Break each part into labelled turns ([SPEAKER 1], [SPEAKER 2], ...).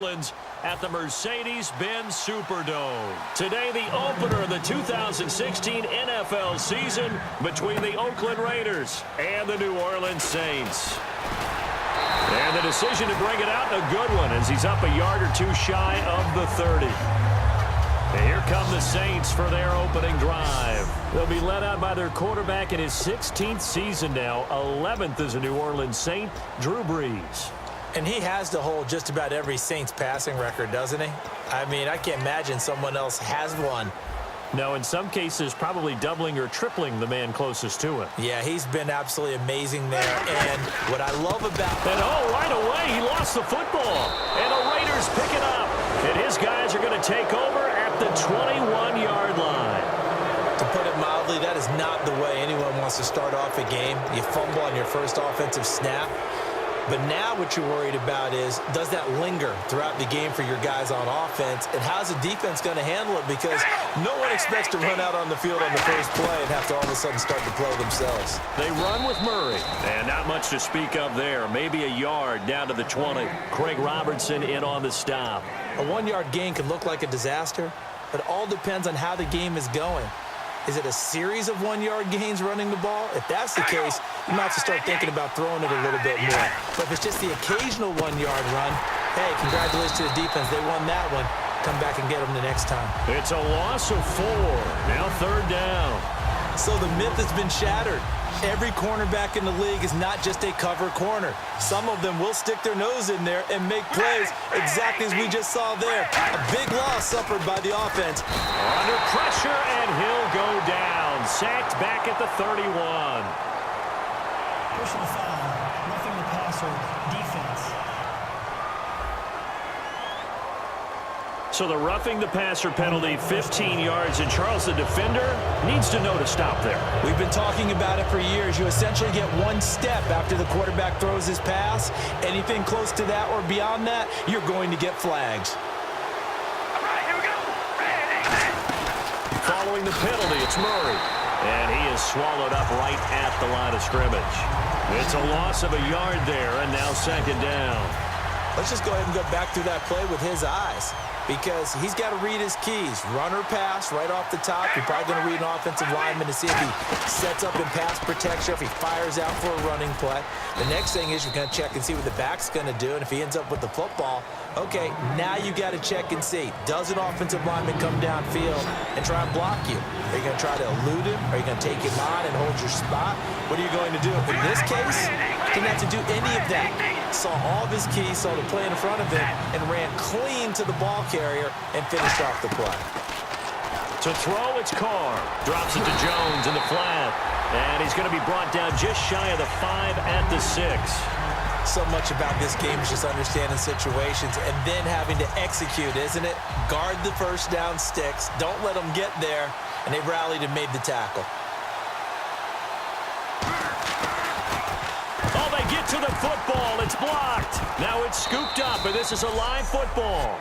[SPEAKER 1] At the Mercedes-Benz Superdome. Today, the opener of the 2016 NFL season between the Oakland Raiders and the New Orleans Saints. And the decision to bring it out, a good one, as he's up a yard or two shy of the 30. And here come the Saints for their opening drive. They'll be led out by their quarterback in his 16th season now, 11th as a New Orleans Saint, Drew Brees.
[SPEAKER 2] And he has to hold just about every Saints passing record, doesn't he? I mean, I can't imagine someone else has one.
[SPEAKER 1] No, in some cases, probably doubling or tripling the man closest to him.
[SPEAKER 2] Yeah, he's been absolutely amazing there. And what I love about...
[SPEAKER 1] And right away, he lost the football. And the Raiders pick it up. And his guys are going to take over at the 21-yard line.
[SPEAKER 2] To put it mildly, that is not the way anyone wants to start off a game. You fumble on your first offensive snap. But now what you're worried about is, does that linger throughout the game for your guys on offense? And how's the defense going to handle it? Because no one expects to run out on the field on the first play and have to all of a sudden start to play themselves.
[SPEAKER 1] They run with Murray. And not much to speak of there. Maybe a yard down to the 20. Craig Robertson in on the stop.
[SPEAKER 2] A one-yard gain can look like a disaster, but it all depends on how the game is going. Is it a series of one-yard gains running the ball? If that's the case, you might have to start thinking about throwing it a little bit more. But if it's just the occasional one-yard run, hey, congratulations to the defense. They won that one. Come back and get them the next time.
[SPEAKER 1] It's a loss of 4. Now third down.
[SPEAKER 2] So the myth has been shattered. Every cornerback in the league is not just a cover corner. Some of them will stick their nose in there and make plays exactly as we just saw there. A big loss suffered by the offense.
[SPEAKER 1] Under pressure, and he'll go down. Sacked back at the 31.
[SPEAKER 3] Personal foul, roughing the passer, defense.
[SPEAKER 1] So the roughing the passer penalty, 15 yards, and Charles, the defender, needs to know to stop there.
[SPEAKER 2] We've been talking about it for years. You essentially get one step after the quarterback throws his pass. Anything close to that or beyond that, you're going to get flags.
[SPEAKER 4] All right, here we go.
[SPEAKER 1] Following the penalty, it's Murray. And he is swallowed up right at the line of scrimmage. It's a loss of a yard there, and now second down.
[SPEAKER 2] Let's just go ahead and go back through that play with his eyes, because he's got to read his keys. Run or pass right off the top. You're probably going to read an offensive lineman to see if he sets up in pass protection, if he fires out for a running play. The next thing is you're going to check and see what the back's going to do, and if he ends up with the football, okay, now you got to check and see. Does an offensive lineman come downfield and try and block you? Are you going to try to elude him? Are you going to take him on and hold your spot? What are you going to do? In this case, didn't have to do any of that. Saw all of his keys, saw the play in front of him, and ran clean to the ball carrier and finished off the play.
[SPEAKER 1] To throw, it's Carr. Drops it to Jones in the flat. And he's going to be brought down just shy of the 5 at the 6.
[SPEAKER 2] So much about this game is just understanding situations and then having to execute, isn't it? Guard the first down sticks. Don't let them get there. And they rallied and made the tackle.
[SPEAKER 1] Oh, they get to the football. It's blocked. Now it's scooped up, and this is a live football.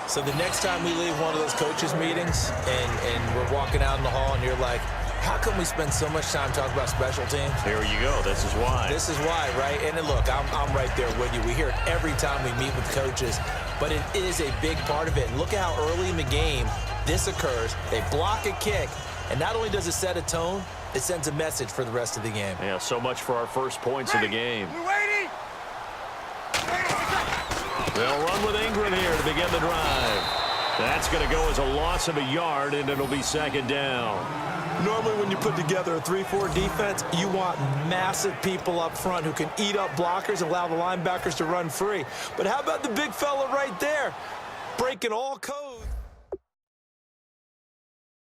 [SPEAKER 2] So the next time we leave one of those coaches' meetings and we're walking out in the hall and you're like, how come we spend so much time talking about special teams?
[SPEAKER 1] Here you go. This is why.
[SPEAKER 2] This is why, right? And then look, I'm right there with you. We hear it every time we meet with coaches, but it is a big part of it. And look at how early in the game this occurs. They block a kick, and not only does it set a tone, it sends a message for the rest of the game.
[SPEAKER 1] Yeah, so much for our first points of the game.
[SPEAKER 4] We're waiting.
[SPEAKER 1] They'll run with Ingram here to begin the drive. That's going to go as a loss of a yard, and it'll be second down.
[SPEAKER 2] Normally when you put together a 3-4 defense, you want massive people up front who can eat up blockers and allow the linebackers to run free. But how about the big fella right there, breaking all codes?